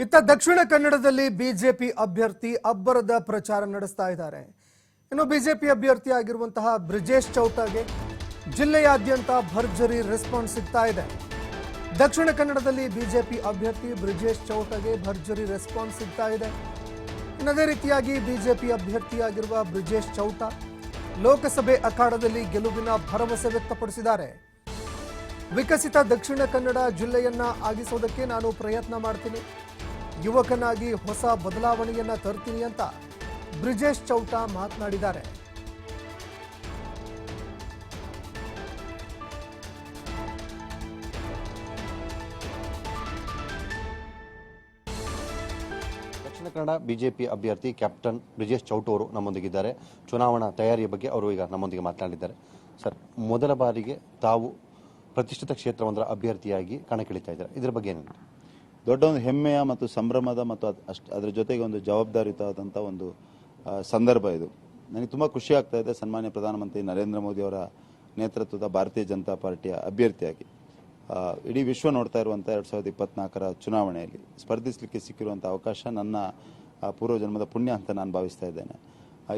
ಇತ್ತ ದಕ್ಷಿಣ ಕನ್ನಡದಲ್ಲಿ ಬಿಜೆಪಿ ಅಭ್ಯರ್ಥಿ ಅಬ್ಬರದ ಪ್ರಚಾರ ನಡೆಸ್ತಾ ಇದ್ದಾರೆ. ಇನ್ನು ಬಿಜೆಪಿ ಅಭ್ಯರ್ಥಿ ಆಗಿರುವಂತಹ ಬ್ರಿಜೇಶ್ ಚೌಟಾಗೆ ಜಿಲ್ಲೆಯಾದ್ಯಂತ ಭರ್ಜರಿ ರೆಸ್ಪಾನ್ಸ್ ಸಿಗ್ತಾ ಇದೆ. ದಕ್ಷಿಣ ಕನ್ನಡದಲ್ಲಿ ಬಿಜೆಪಿ ಅಭ್ಯರ್ಥಿ ಬ್ರಿಜೇಶ್ ಚೌಟಾಗೆ ಭರ್ಜರಿ ರೆಸ್ಪಾನ್ಸ್ ಸಿಗ್ತಾ ಇದೆ. ಅದೇ ರೀತಿಯಾಗಿ ಬಿಜೆಪಿ ಅಭ್ಯರ್ಥಿಯಾಗಿರುವ ಬ್ರಿಜೇಶ್ ಚೌಟಾ ಲೋಕಸಭೆ ಅಖಾಡದಲ್ಲಿ ಗೆಲುವಿನ ಭರವಸೆ ವ್ಯಕ್ತಪಡಿಸಿದ್ದಾರೆ. ವಿಕಸಿತ ದಕ್ಷಿಣ ಕನ್ನಡ ಜಿಲ್ಲೆಯನ್ನ ಆಗಿಸೋದಕ್ಕೆ ನಾನು ಪ್ರಯತ್ನ ಮಾಡ್ತೀನಿ, ಯುವಕನಾಗಿ ಹೊಸ ಬದಲಾವಣೆಯನ್ನ ತರ್ತೀನಿ ಅಂತ ಬ್ರಿಜೇಶ್ ಚೌಟಾ ಮಾತನಾಡಿದ್ದಾರೆ. ದಕ್ಷಿಣ ಕನ್ನಡ ಬಿಜೆಪಿ ಅಭ್ಯರ್ಥಿ ಕ್ಯಾಪ್ಟನ್ ಬ್ರಿಜೇಶ್ ಚೌಟ ಅವರು ನಮ್ಮೊಂದಿಗಿದ್ದಾರೆ. ಚುನಾವಣಾ ತಯಾರಿಯ ಬಗ್ಗೆ ಅವರು ಈಗ ನಮ್ಮೊಂದಿಗೆ ಮಾತನಾಡಿದ್ದಾರೆ. ಸರ್, ಮೊದಲ ಬಾರಿಗೆ ತಾವು ಪ್ರತಿಷ್ಠಿತ ಕ್ಷೇತ್ರವೊಂದರ ಅಭ್ಯರ್ಥಿಯಾಗಿ ಕಣಕ್ಕಿಳಿತಾ ಇದ್ದಾರೆ, ಇದರ ಬಗ್ಗೆ ಏನು? ದೊಡ್ಡ ಒಂದು ಹೆಮ್ಮೆಯ ಮತ್ತು ಸಂಭ್ರಮದ ಮತ್ತು ಅದರ ಜೊತೆಗೆ ಒಂದು ಜವಾಬ್ದಾರಿಯುತವಾದಂಥ ಒಂದು ಸಂದರ್ಭ ಇದು. ನನಗೆ ತುಂಬ ಖುಷಿ ಆಗ್ತಾ ಇದೆ ಸನ್ಮಾನ್ಯ ಪ್ರಧಾನಮಂತ್ರಿ ನರೇಂದ್ರ ಮೋದಿ ಅವರ ನೇತೃತ್ವದ ಭಾರತೀಯ ಜನತಾ ಪಾರ್ಟಿಯ ಅಭ್ಯರ್ಥಿಯಾಗಿ ಇಡೀ ವಿಶ್ವ ನೋಡ್ತಾ ಇರುವಂಥ 2024ರ ಚುನಾವಣೆಯಲ್ಲಿ ಸ್ಪರ್ಧಿಸಲಿಕ್ಕೆ ಸಿಕ್ಕಿರುವಂಥ ಅವಕಾಶ ನನ್ನ ಪೂರ್ವಜನ್ಮದ ಪುಣ್ಯ ಅಂತ ನಾನು ಭಾವಿಸ್ತಾ ಇದ್ದೇನೆ.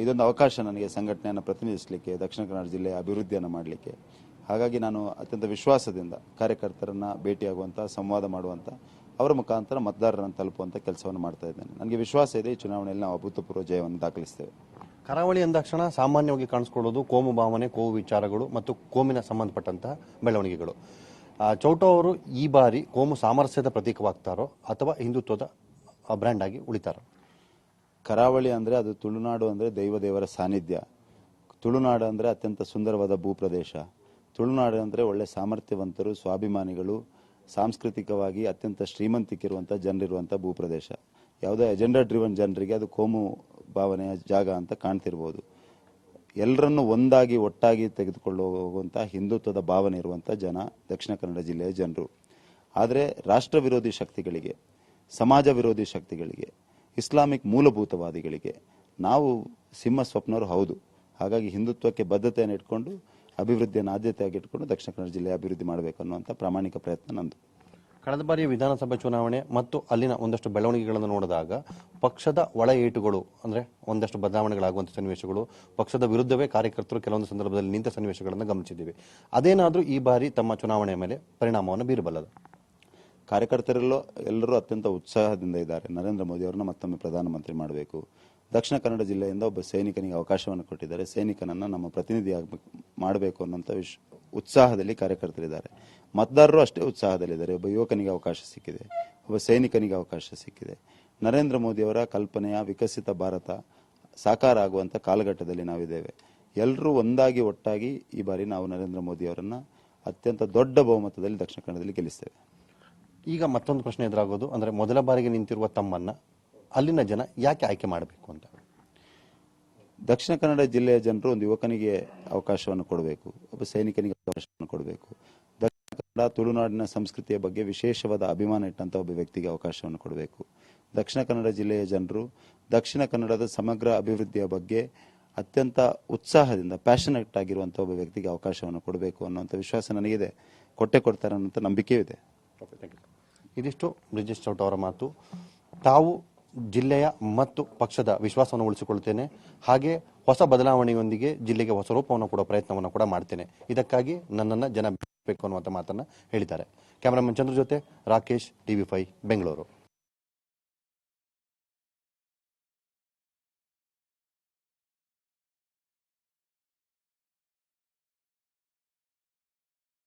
ಇದೊಂದು ಅವಕಾಶ ನನಗೆ ಸಂಘಟನೆಯನ್ನು ಪ್ರತಿನಿಧಿಸಲಿಕ್ಕೆ, ದಕ್ಷಿಣ ಕನ್ನಡ ಜಿಲ್ಲೆಯ ಅಭಿವೃದ್ಧಿಯನ್ನು ಮಾಡಲಿಕ್ಕೆ. ಹಾಗಾಗಿ ನಾನು ಅತ್ಯಂತ ವಿಶ್ವಾಸದಿಂದ ಕಾರ್ಯಕರ್ತರನ್ನು ಭೇಟಿಯಾಗುವಂಥ, ಸಂವಾದ ಮಾಡುವಂಥ, ಅವರ ಮುಖಾಂತರ ಮತದಾರರನ್ನು ತಲುಪುವಂಥ ಕೆಲಸವನ್ನು ಮಾಡ್ತಾ ಇದ್ದೇನೆ. ನನಗೆ ವಿಶ್ವಾಸ ಇದೆ ಈ ಚುನಾವಣೆಯಲ್ಲಿ ನಾವು ಅಭೂತಪೂರ್ವ ಜಯವನ್ನು ದಾಖಲಿಸ್ತೇವೆ. ಕರಾವಳಿ ಅಂದಾಕ್ಷಣ ಸಾಮಾನ್ಯವಾಗಿ ಕಾಣಿಸ್ಕೊಳ್ಳೋದು ಕೋಮು ಭಾವನೆ, ಕೋಮು ವಿಚಾರಗಳು ಮತ್ತು ಕೋಮಿನ ಸಂಬಂಧಪಟ್ಟಂತಹ ಬೆಳವಣಿಗೆಗಳು. ಚೌಟ ಅವರು ಈ ಬಾರಿ ಕೋಮು ಸಾಮರಸ್ಯದ ಪ್ರತೀಕವಾಗ್ತಾರೋ ಅಥವಾ ಹಿಂದುತ್ವದ ಬ್ರ್ಯಾಂಡ್ ಆಗಿ ಉಳಿತಾರೋ? ಕರಾವಳಿ ಅಂದರೆ ಅದು ತುಳುನಾಡು ಅಂದರೆ ದೇವರ ಸಾನ್ನಿಧ್ಯ. ತುಳುನಾಡು ಅಂದರೆ ಅತ್ಯಂತ ಸುಂದರವಾದ ಭೂಪ್ರದೇಶ. ತುಳುನಾಡು ಅಂದರೆ ಒಳ್ಳೆ ಸಾಮರ್ಥ್ಯವಂತರು, ಸ್ವಾಭಿಮಾನಿಗಳು, ಸಾಂಸ್ಕೃತಿಕವಾಗಿ ಅತ್ಯಂತ ಶ್ರೀಮಂತಿಕಿರುವಂಥ ಜನರಿರುವಂಥ ಭೂಪ್ರದೇಶ. ಯಾವುದೇ ಅಜೆಂಡಾ ಡ್ರಿವನ್ ಜನರಿಗೆ ಅದು ಕೋಮು ಭಾವನೆಯ ಜಾಗ ಅಂತ ಕಾಣ್ತಿರ್ಬೋದು. ಎಲ್ಲರನ್ನು ಒಂದಾಗಿ ಒಟ್ಟಾಗಿ ತೆಗೆದುಕೊಳ್ಳುವಂಥ ಹಿಂದುತ್ವದ ಭಾವನೆ ಇರುವಂಥ ಜನ ದಕ್ಷಿಣ ಕನ್ನಡ ಜಿಲ್ಲೆಯ ಜನರು. ಆದರೆ ರಾಷ್ಟ್ರ ವಿರೋಧಿ ಶಕ್ತಿಗಳಿಗೆ, ಸಮಾಜ ವಿರೋಧಿ ಶಕ್ತಿಗಳಿಗೆ, ಇಸ್ಲಾಮಿಕ್ ಮೂಲಭೂತವಾದಿಗಳಿಗೆ ನಾವು ಸಿಂಹ ಸ್ವಪ್ನರು ಹೌದು. ಹಾಗಾಗಿ ಹಿಂದುತ್ವಕ್ಕೆ ಬದ್ಧತೆಯನ್ನು ಇಟ್ಕೊಂಡು, ಅಭಿವೃದ್ಧಿಯನ್ನು ಆದ್ಯತೆಯಾಗಿ ಇಟ್ಕೊಂಡು ದಕ್ಷಿಣ ಕನ್ನಡ ಜಿಲ್ಲೆಯ ಅಭಿವೃದ್ಧಿ ಮಾಡಬೇಕು ಅನ್ನುವಂಥ ಪ್ರಾಮಾಣಿಕ ಪ್ರಯತ್ನ ನಂದು. ಕಳೆದ ಬಾರಿಯ ವಿಧಾನಸಭೆ ಚುನಾವಣೆ ಮತ್ತು ಅಲ್ಲಿನ ಒಂದಷ್ಟು ಬೆಳವಣಿಗೆಗಳನ್ನು ನೋಡಿದಾಗ ಪಕ್ಷದ ಒಳ ಏಟುಗಳು ಅಂದರೆ ಒಂದಷ್ಟು ಬದಲಾವಣೆಗಳಾಗುವಂಥ ಸನ್ನಿವೇಶಗಳು, ಪಕ್ಷದ ವಿರುದ್ಧವೇ ಕಾರ್ಯಕರ್ತರು ಕೆಲವೊಂದು ಸಂದರ್ಭದಲ್ಲಿ ನಿಂತ ಸನ್ನಿವೇಶಗಳನ್ನು ಗಮನಿಸಿದ್ದೀವಿ. ಅದೇನಾದರೂ ಈ ಬಾರಿ ತಮ್ಮ ಚುನಾವಣೆಯ ಮೇಲೆ ಪರಿಣಾಮವನ್ನು ಬೀರಬಲ್ಲದು? ಎಲ್ಲರೂ ಅತ್ಯಂತ ಉತ್ಸಾಹದಿಂದ ಇದ್ದಾರೆ. ನರೇಂದ್ರ ಮೋದಿ ಅವರನ್ನ ಮತ್ತೊಮ್ಮೆ ಪ್ರಧಾನಮಂತ್ರಿ ಮಾಡಬೇಕು. ದಕ್ಷಿಣ ಕನ್ನಡ ಜಿಲ್ಲೆಯಿಂದ ಒಬ್ಬ ಸೈನಿಕನಿಗೆ ಅವಕಾಶವನ್ನು ಕೊಟ್ಟಿದ್ದಾರೆ. ಸೈನಿಕನನ್ನು ನಮ್ಮ ಪ್ರತಿನಿಧಿ ಮಾಡಬೇಕು ಅನ್ನೋಂಥ ಉತ್ಸಾಹದಲ್ಲಿ ಕಾರ್ಯಕರ್ತರಿದ್ದಾರೆ. ಮತದಾರರು ಅಷ್ಟೇ ಉತ್ಸಾಹದಲ್ಲಿದ್ದಾರೆ. ಒಬ್ಬ ಯುವಕನಿಗೆ ಅವಕಾಶ ಸಿಕ್ಕಿದೆ, ಒಬ್ಬ ಸೈನಿಕನಿಗೆ ಅವಕಾಶ ಸಿಕ್ಕಿದೆ. ನರೇಂದ್ರ ಮೋದಿಯವರ ಕಲ್ಪನೆಯ ವಿಕಸಿತ ಭಾರತ ಸಾಕಾರ ಆಗುವಂಥ ಕಾಲಘಟ್ಟದಲ್ಲಿ ನಾವಿದ್ದೇವೆ. ಎಲ್ಲರೂ ಒಂದಾಗಿ ಒಟ್ಟಾಗಿ ಈ ಬಾರಿ ನಾವು ನರೇಂದ್ರ ಮೋದಿ ಅವರನ್ನ ಅತ್ಯಂತ ದೊಡ್ಡ ಬಹುಮತದಲ್ಲಿ ದಕ್ಷಿಣ ಕನ್ನಡದಲ್ಲಿ ಗೆಲ್ಲಿಸ್ತೇವೆ. ಈಗ ಮತ್ತೊಂದು ಪ್ರಶ್ನೆ ಎದುರಾಗೋದು ಅಂದರೆ ಮೊದಲ ಬಾರಿಗೆ ನಿಂತಿರುವ ತಮ್ಮನ್ನ ಅಲ್ಲಿನ ಜನ ಯಾಕೆ ಆಯ್ಕೆ ಮಾಡಬೇಕು ಅಂತ? ದಕ್ಷಿಣ ಕನ್ನಡ ಜಿಲ್ಲೆಯ ಜನರು ಒಂದು ಯುವಕನಿಗೆ ಅವಕಾಶವನ್ನು ಕೊಡಬೇಕು, ಒಬ್ಬ ಸೈನಿಕನಿಗೆ ಅವಕಾಶವನ್ನು ಕೊಡಬೇಕು. ದಕ್ಷಿಣ ಕನ್ನಡ ತುಳುನಾಡಿನ ಸಂಸ್ಕೃತಿಯ ಬಗ್ಗೆ ವಿಶೇಷವಾದ ಅಭಿಮಾನ ಇಟ್ಟಂತ ಒಬ್ಬ ವ್ಯಕ್ತಿಗೆ ಅವಕಾಶವನ್ನು ಕೊಡಬೇಕು. ದಕ್ಷಿಣ ಕನ್ನಡ ಜಿಲ್ಲೆಯ ಜನರು ದಕ್ಷಿಣ ಕನ್ನಡದ ಸಮಗ್ರ ಅಭಿವೃದ್ಧಿಯ ಬಗ್ಗೆ ಅತ್ಯಂತ ಉತ್ಸಾಹದಿಂದ ಪ್ಯಾಷನೇಟ್ ಆಗಿರುವಂಥ ಒಬ್ಬ ವ್ಯಕ್ತಿಗೆ ಅವಕಾಶವನ್ನು ಕೊಡಬೇಕು ಅನ್ನುವಂಥ ವಿಶ್ವಾಸ ನನಗಿದೆ. ಕೊಡ್ತಾರೆ ಅನ್ನೋಂಥ ನಂಬಿಕೆಯೂ ಇದೆ. ಇದಿಷ್ಟು ಬ್ರಿಜೇಶ್ ಚೌಟ ಅವರ ಮಾತು. ತಾವು ಜಿಲ್ಲೆಯ ಮತ್ತು ಪಕ್ಷದ ವಿಶ್ವಾಸವನ್ನು ಉಳಿಸಿಕೊಳ್ಳುತ್ತೇನೆ, ಹಾಗೆ ಹೊಸ ಬದಲಾವಣೆಯೊಂದಿಗೆ ಜಿಲ್ಲೆಗೆ ಹೊಸ ರೂಪವನ್ನು ಕೊಡೋ ಪ್ರಯತ್ನವನ್ನು ಕೂಡ ಮಾಡ್ತೇನೆ, ಇದಕ್ಕಾಗಿ ನನ್ನನ್ನು ಜನ ಬೇಕು ಅನ್ನುವಂಥ ಮಾತನ್ನು ಹೇಳಿದ್ದಾರೆ. ಕ್ಯಾಮರಾಮನ್ ಚಂದ್ರ ಜೊತೆ ರಾಕೇಶ್, TV5 ಬೆಂಗಳೂರು.